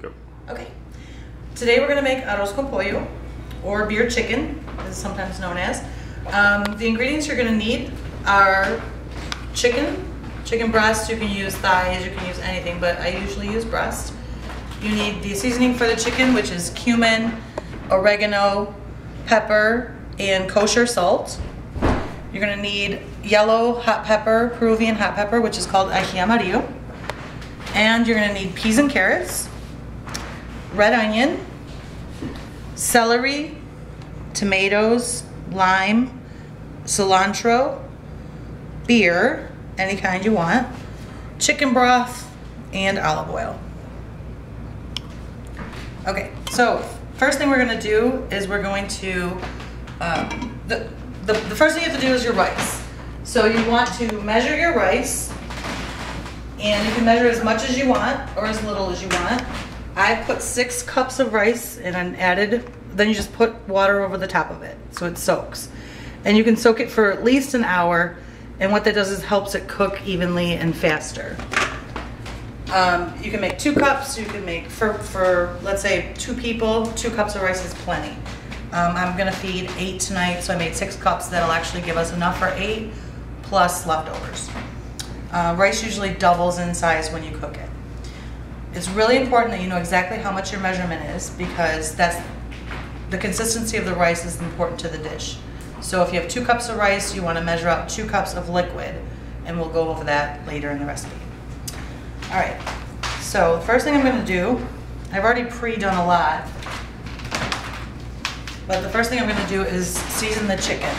Go. Okay. Today we're gonna make arroz con pollo, or beer chicken, as it's sometimes known as. The ingredients you're gonna need are chicken breast. You can use thighs, you can use anything, but I usually use breast. You need the seasoning for the chicken, which is cumin, oregano, pepper, and kosher salt. You're gonna need yellow hot pepper, Peruvian hot pepper, which is called ají amarillo. And you're gonna need peas and carrots, red onion, celery, tomatoes, lime, cilantro, beer, any kind you want, chicken broth, and olive oil. Okay, so first thing we're gonna do is we're going to, the first thing you have to do is your rice. So you want to measure your rice, and you can measure as much as you want or as little as you want. I put 6 cups of rice and then you just put water over the top of it so it soaks. And you can soak it for at least an hour, and what that does is helps it cook evenly and faster. You can make 2 cups, you can make, for let's say 2 people, 2 cups of rice is plenty. I'm gonna feed 8 tonight, so I made 6 cups. That'll actually give us enough for 8 plus leftovers. Rice usually doubles in size when you cook it. It's really important that you know exactly how much your measurement is, because the consistency of the rice is important to the dish. So if you have 2 cups of rice, you want to measure out 2 cups of liquid, and we'll go over that later in the recipe. All right, so the first thing I'm going to do, I've already pre-done a lot, but the first thing I'm going to do is season the chicken.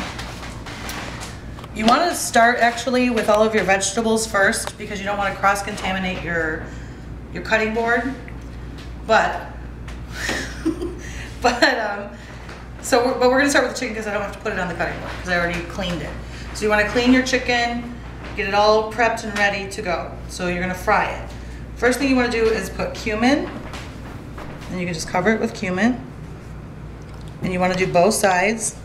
You want to start actually with all of your vegetables first, because you don't want to cross-contaminate your cutting board. But we're going to start with the chicken because I don't have to put it on the cutting board because I already cleaned it. So you want to clean your chicken, get it all prepped and ready to go. So you're going to fry it. First thing you want to do is put cumin, and you can just cover it with cumin. And you want to do both sides.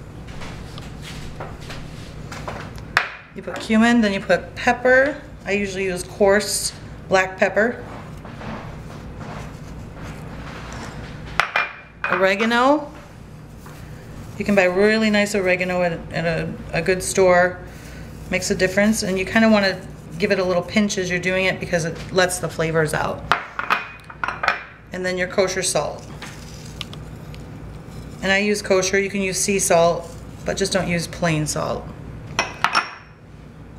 You put cumin, then you put pepper. I usually use coarse black pepper. Oregano. You can buy really nice oregano at a good store. Makes a difference, and you kind of want to give it a little pinch as you're doing it because it lets the flavors out. And then your kosher salt. And I use kosher. You can use sea salt, but just don't use plain salt.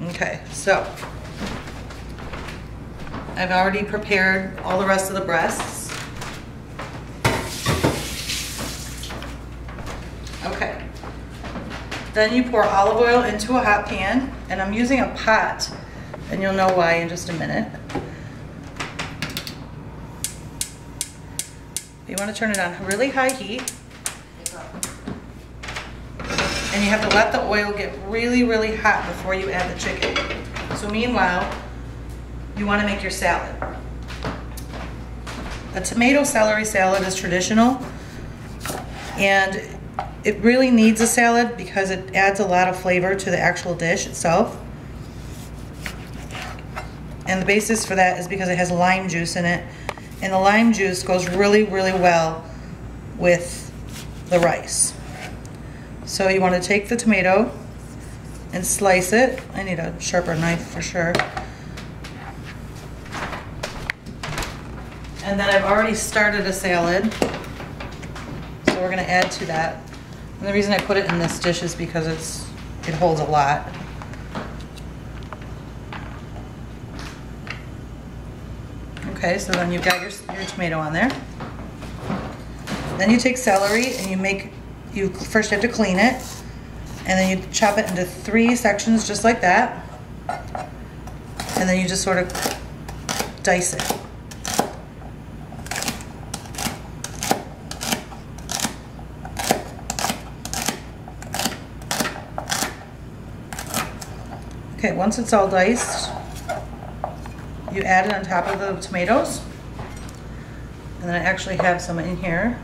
Okay, so I've already prepared all the rest of the breasts. Okay, then you pour olive oil into a hot pan, and I'm using a pot, and you'll know why in just a minute. You want to turn it on really high heat, and you have to let the oil get really, really hot before you add the chicken. So meanwhile, you want to make your salad. A tomato celery salad is traditional, and it really needs a salad because it adds a lot of flavor to the actual dish itself. And the basis for that is because it has lime juice in it, and the lime juice goes really, really well with the rice. So you want to take the tomato and slice it. I need a sharper knife for sure. And then I've already started a salad, so we're going to add to that. And the reason I put it in this dish is because it holds a lot. Okay, so then you've got your tomato on there. Then you take celery and you first have to clean it, and then you chop it into 3 sections just like that, and then you just sort of dice it. Okay, once it's all diced, you add it on top of the tomatoes, and then I actually have some in here,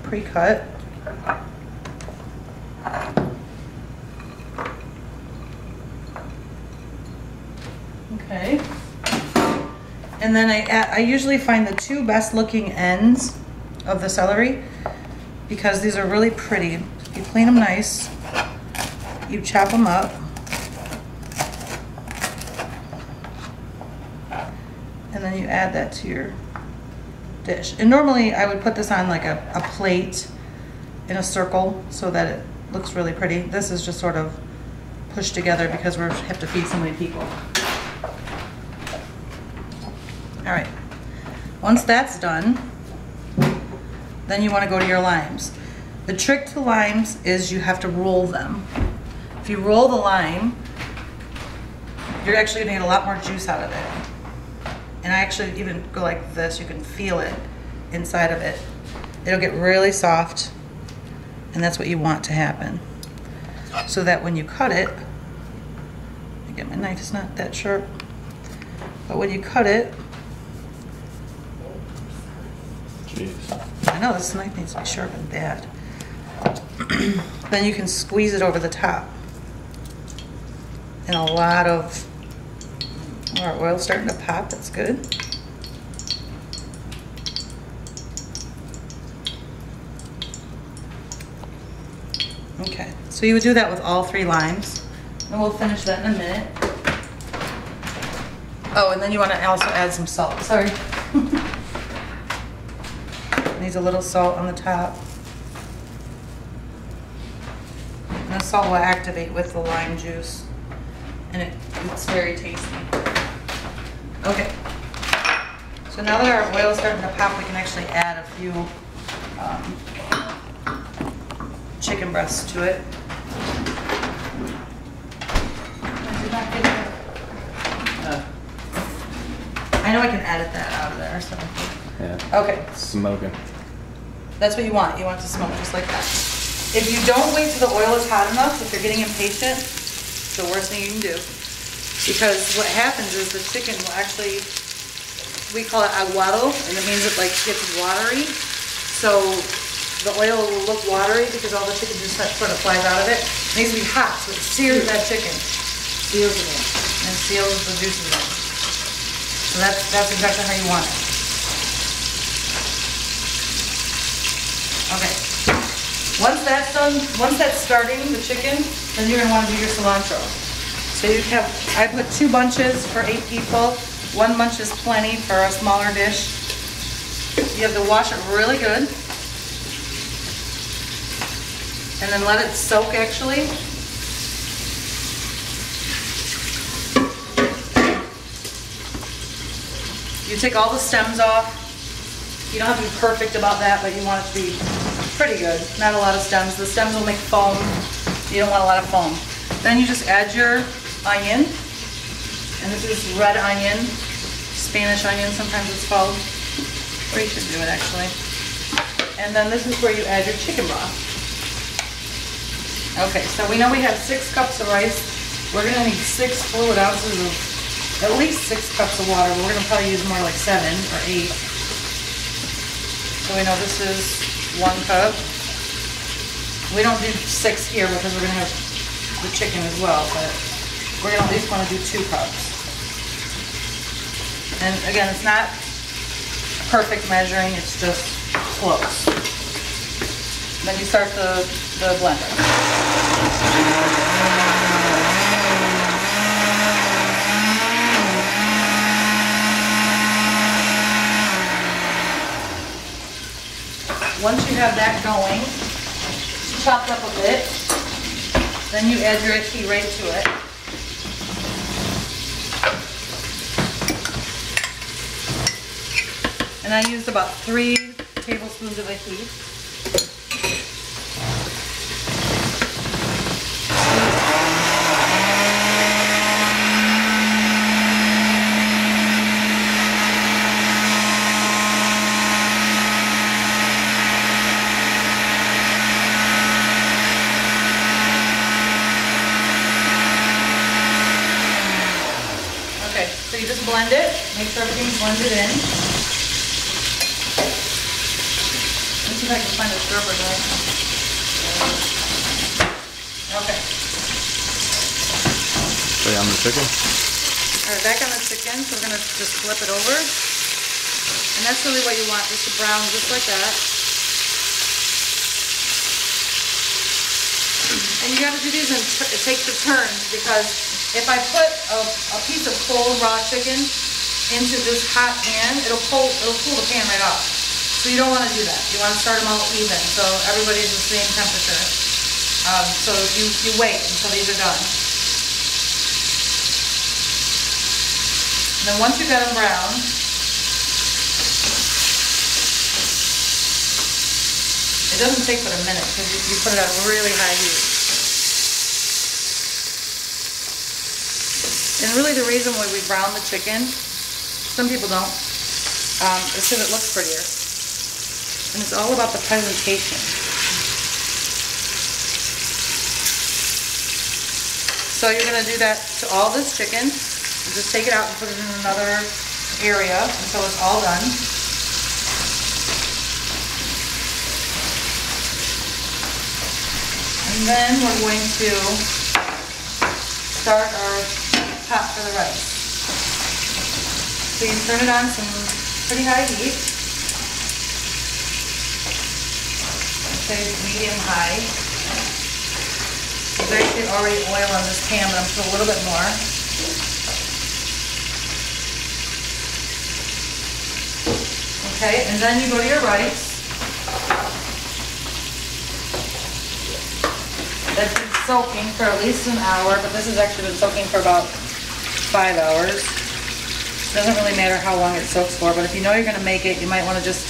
pre-cut. Okay. And then I usually find the two best looking ends of the celery because these are really pretty. You clean them nice, you chop them up, and then you add that to your dish. And normally I would put this on like a plate in a circle so that it looks really pretty. This is just sort of pushed together because we have to feed so many people. All right, once that's done, then you want to go to your limes. The trick to limes is you have to roll them. If you roll the lime, you're actually gonna get a lot more juice out of it. And I actually even go like this, you can feel it inside of it. It'll get really soft, and that's what you want to happen. So that when you cut it, again, my knife is not that sharp, but when you cut it, jeez. I know this knife needs to be sharpened bad. Then you can squeeze it over the top. And a lot of our oil's starting to pop, that's good. Okay, so you would do that with all 3 limes. And we'll finish that in a minute. Oh, and then you want to also add some salt. Sorry. Needs a little salt on the top. And the salt will activate with the lime juice. And it's very tasty. Okay. So now that our oil is starting to pop, we can actually add a few chicken breasts to it. I know I can edit that out of there. So. Yeah. Okay. Smoking. That's what you want. You want it to smoke just like that. If you don't wait till the oil is hot enough, if you're getting impatient, it's the worst thing you can do. Because what happens is the chicken will actually, we call it aguado, and it means it like gets watery. So the oil will look watery because all the chicken just sort of flies out of it. It needs to be hot, so it sears that chicken. Seals it in. And seals the juices in. So that's exactly how you want it. Okay. Once that's done, once that's starting the chicken, then you're gonna want to do your cilantro. So you have, I put 2 bunches for 8 people. 1 bunch is plenty for a smaller dish. You have to wash it really good. And then let it soak actually. You take all the stems off. You don't have to be perfect about that, but you want it to be pretty good. Not a lot of stems. The stems will make foam. You don't want a lot of foam. Then you just add your onion. And this is red onion, Spanish onion sometimes it's called. Or you should do it actually. And then this is where you add your chicken broth. Okay, so we know we have 6 cups of rice. We're gonna need 6 fluid ounces of at least 6 cups of water, but we're gonna probably use more like 7 or 8. So we know this is 1 cup. We don't do 6 here because we're gonna have the chicken as well, but we're gonna at least wanna do 2 cups. And again, it's not perfect measuring, it's just close. Then you start the blender. Once you have that going, chopped up a bit, then you add your ají right to it. And I used about 3 tablespoons of ají. So you just blend it, make sure everything's blended in. Let's see if I can find a scrubber knife. Okay. So on the chicken? All right, back on the chicken, so we're gonna just flip it over. And that's really what you want, just to brown just like that. And you gotta do these and take the turns, because if I put a piece of cold raw chicken into this hot pan, it'll cool the pan right off. So you don't wanna do that. You wanna start them all even, so everybody's the same temperature. So you wait until these are done. And then once you got them brown, it doesn't take but a minute because you put it on really high heat. And really the reason why we brown the chicken, some people don't, is because it looks prettier. And it's all about the presentation. So you're going to do that to all this chicken. Just take it out and put it in another area until it's all done. And then we're going to start our pot for the rice. So you turn it on some pretty high heat. Say medium high. There's actually already oil on this pan, but I'm going to put a little bit more. Okay, and then you go to your rice. That's been soaking for at least an hour, but this has actually been soaking for about 5 hours. Doesn't really matter how long it soaks for, but if you know you're going to make it, you might want to just,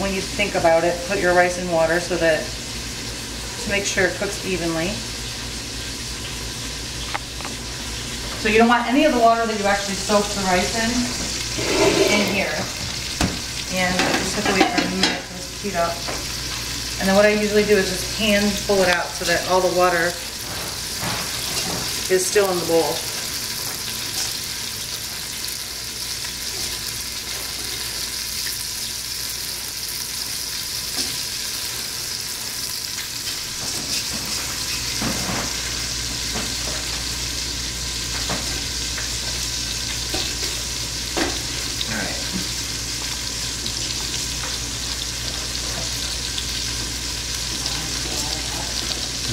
when you think about it, put your rice in water so that, to make sure it cooks evenly. So you don't want any of the water that you actually soak the rice in here. And I just have to wait for a minute for this to heat up. And then what I usually do is just hand pull it out so that all the water is still in the bowl.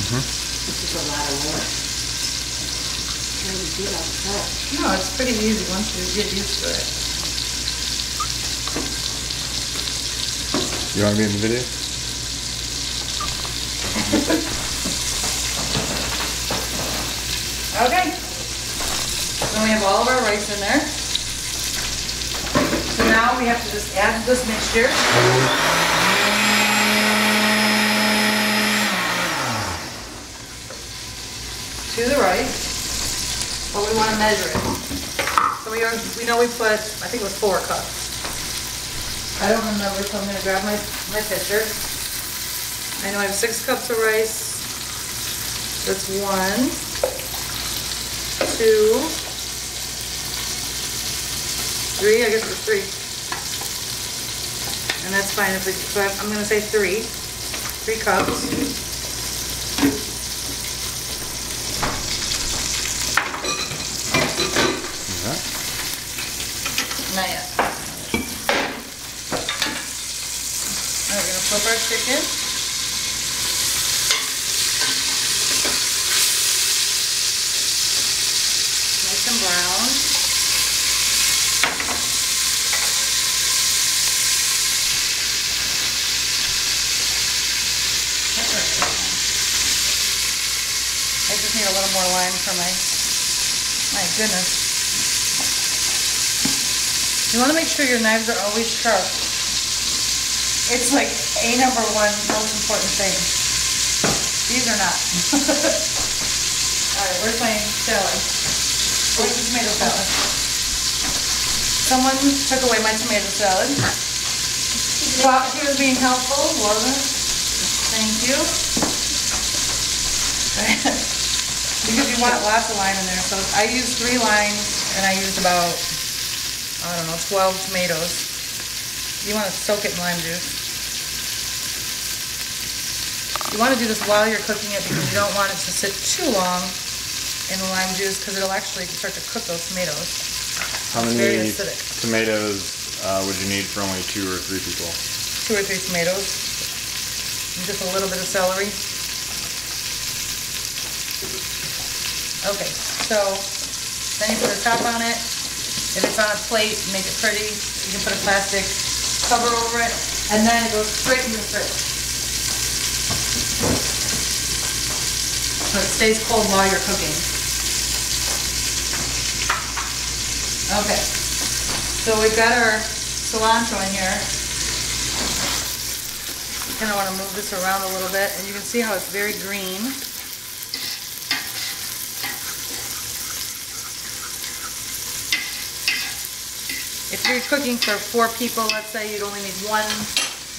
This is a lot of work. Trying to do it outside. No, it's pretty easy once you get used to it. You want to be in the video? Okay. So we have all of our rice in there. So now we have to just add this mixture. To the rice, but we want to measure it. So we know we put, I think it was 4 cups. I don't remember, so I'm going to grab my pitcher. I know I have 6 cups of rice. That's 1, 2, 3. I guess it was 3. And that's fine. So I'm going to say 3 cups. Not yet. Now we're going to flip our chicken. Nice and brown. I just need a little more lime for my goodness. You want to make sure your knives are always sharp. It's like #1 most important thing. These are not. Alright, where's my salad? Where's the tomato salad? Someone took away my tomato salad. Thought he was being helpful, wasn't it? Thank you. Because you want lots of lime in there. So I used 3 limes and I used about, I don't know, 12 tomatoes. You want to soak it in lime juice. You want to do this while you're cooking it because you don't want it to sit too long in the lime juice because it'll actually start to cook those tomatoes. How It's very many acidic. tomatoes would you need for only 2 or 3 people? 2 or 3 tomatoes. And just a little bit of celery. Okay, so then you put a top on it. If it's on a plate, make it pretty. You can put a plastic cover over it, and then it goes straight in the fridge. So it stays cold while you're cooking. Okay, so we've got our cilantro in here. You're gonna want to move this around a little bit, and you can see how it's very green. If you're cooking for 4 people, let's say you'd only need 1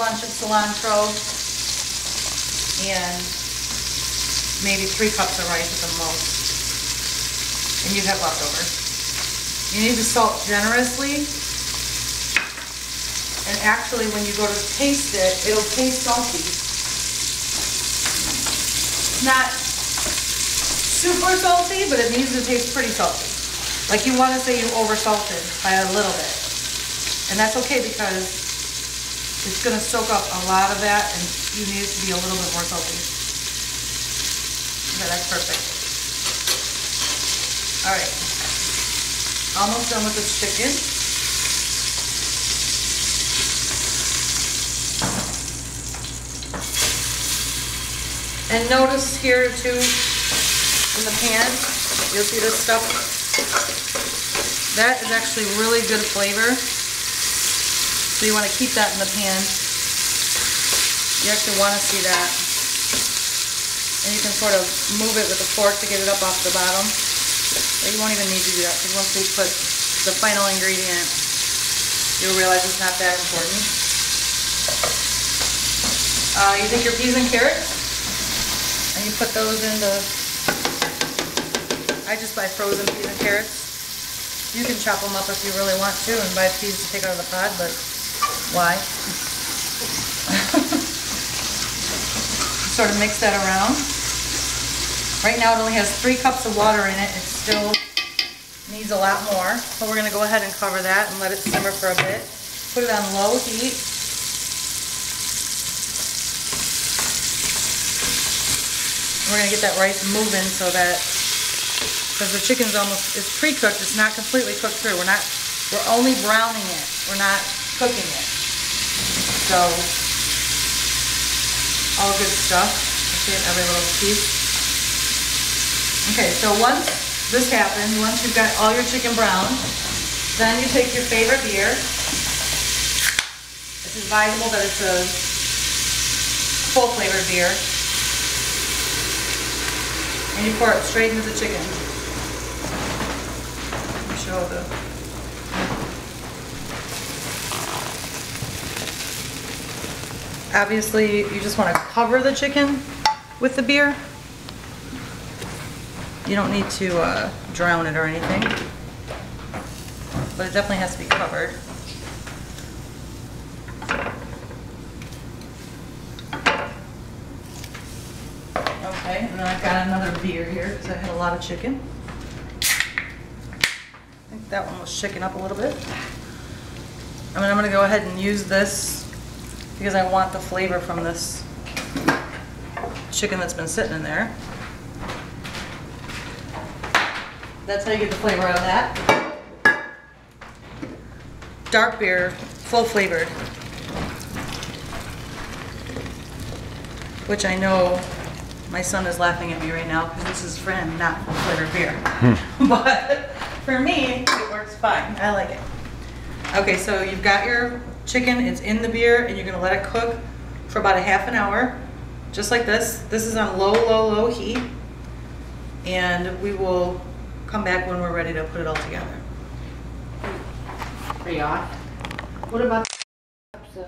bunch of cilantro and maybe 3 cups of rice at the most, and you'd have leftovers. You need to salt generously, and actually when you go to taste it, it'll taste salty. Not super salty, but it needs to taste pretty salty. Like you want to say you over-salted by a little bit. And that's okay because it's going to soak up a lot of that and you need it to be a little bit more salty. Okay, that's perfect. Alright. Almost done with this chicken. And notice here too, in the pan, you'll see this stuff. That is actually really good flavor. So you want to keep that in the pan. You actually want to see that. And you can sort of move it with a fork to get it up off the bottom. But you won't even need to do that because once we put the final ingredient, you'll realize it's not that important. You take your peas and carrots and you put those into, I just buy frozen peas and carrots. You can chop them up if you really want to and buy peas to take out of the pod, but why? Sort of mix that around. Right now it only has 3 cups of water in it. It still needs a lot more. So we're going to go ahead and cover that and let it simmer for a bit. Put it on low heat. We're going to get that rice moving so that, because the chicken's almost, it's pre-cooked, it's not completely cooked through. We're only browning it. We're not cooking it. So, all good stuff. I see it in every little piece. Okay, so once this happens, once you've got all your chicken browned, then you take your favorite beer. It's advisable that it's a full flavored beer. And you pour it straight into the chicken. Let me show the... Obviously, you just want to cover the chicken with the beer. You don't need to drown it or anything, but it definitely has to be covered. Okay, and then I've got another beer here because I had a lot of chicken. I think that one was shaken up a little bit. I mean, I'm going to go ahead and use this because I want the flavor from this chicken that's been sitting in there. That's how you get the flavor out of that. Dark beer, full flavored. Which I know my son is laughing at me right now because this is for him, not full flavored beer. But for me, it works fine. I like it. Okay, so you've got your chicken, it's in the beer, and you're gonna let it cook for about a half an hour, just like this. This is on low, low, low heat, and we will come back when we're ready to put it all together. Are you off? What about the